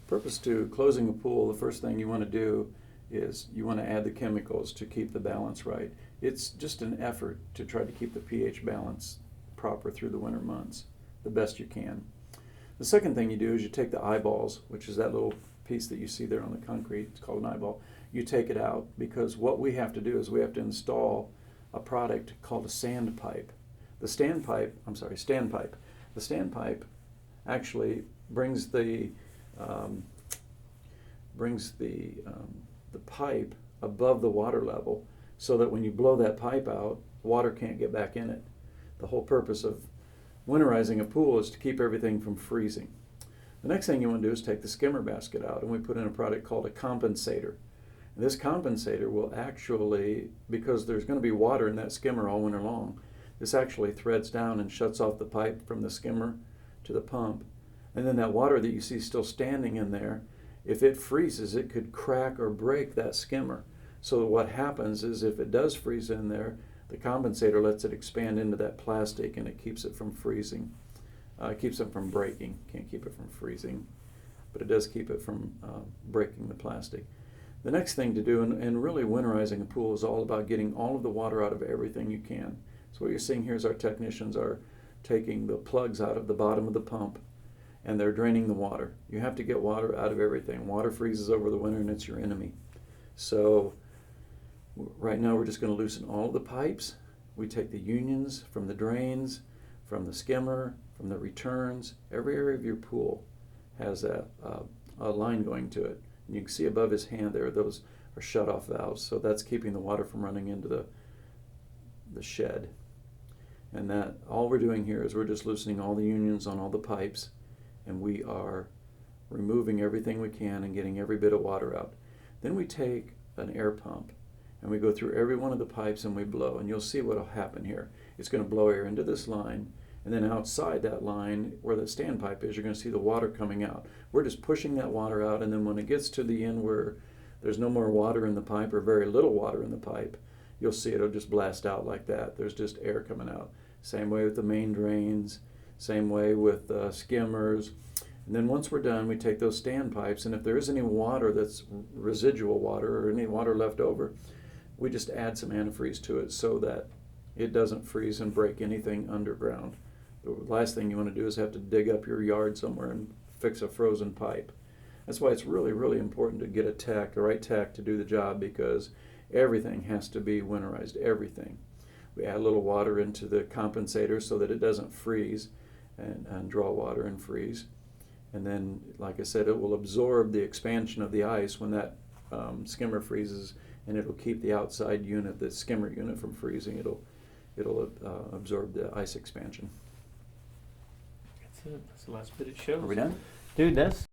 Purpose to closing a pool, the first thing you want to do is you want to add the chemicals to keep the balance right. It's just an effort to try to keep the pH balance proper through the winter months, the best you can. The second thing you do is you take the eyeballs, which is that little piece that you see there on the concrete, it's called an eyeball. You take it out because what we have to do is we have to install a product called a sandpipe. The standpipe actually brings the pipe above the water level so that when you blow that pipe out, water can't get back in it. The whole purpose of winterizing a pool is to keep everything from freezing. The next thing you want to do is take the skimmer basket out, and we put in a product called a compensator. And this compensator will actually, because there's going to be water in that skimmer all winter long, this actually threads down and shuts off the pipe from the skimmer to the pump. And then that water that you see still standing in there, if it freezes, it could crack or break that skimmer. So what happens is if it does freeze in there, the compensator lets it expand into that plastic and it keeps it from freezing. It keeps it from breaking. Can't keep it from freezing, but it does keep it from breaking the plastic. The next thing to do, and really winterizing a pool, is all about getting all of the water out of everything you can. So what you're seeing here is our technicians are taking the plugs out of the bottom of the pump and they're draining the water. You have to get water out of everything. Water freezes over the winter and it's your enemy. So right now we're just going to loosen all of the pipes. We take the unions from the drains, from the skimmer, from the returns. Every area of your pool has a line going to it. And you can see above his hand there, those are shut-off valves. So that's keeping the water from running into the shed. And that all we're doing here is we're just loosening all the unions on all the pipes, and we are removing everything we can and getting every bit of water out. Then we take an air pump and we go through every one of the pipes and we blow, and you'll see what will happen here. It's going to blow air into this line, and then outside that line where the standpipe is, you're going to see the water coming out. We're just pushing that water out, and then when it gets to the end where there's no more water in the pipe or very little water in the pipe, you'll see it'll just blast out like that. There's just air coming out. Same way with the main drains, same way with skimmers. And then once we're done, we take those standpipes, and if there is any water that's residual water or any water left over, we just add some antifreeze to it so that it doesn't freeze and break anything underground. The last thing you want to do is have to dig up your yard somewhere and fix a frozen pipe. That's why it's really, really important to get the right tech to do the job, because everything has to be winterized, everything. We add a little water into the compensator so that it doesn't freeze and draw water and freeze. And then, like I said, it will absorb the expansion of the ice when that skimmer freezes, and it'll keep the outside unit, the skimmer unit, from freezing. It'll absorb the ice expansion. That's it. That's the last bit it shows. Are we done? Dude, that's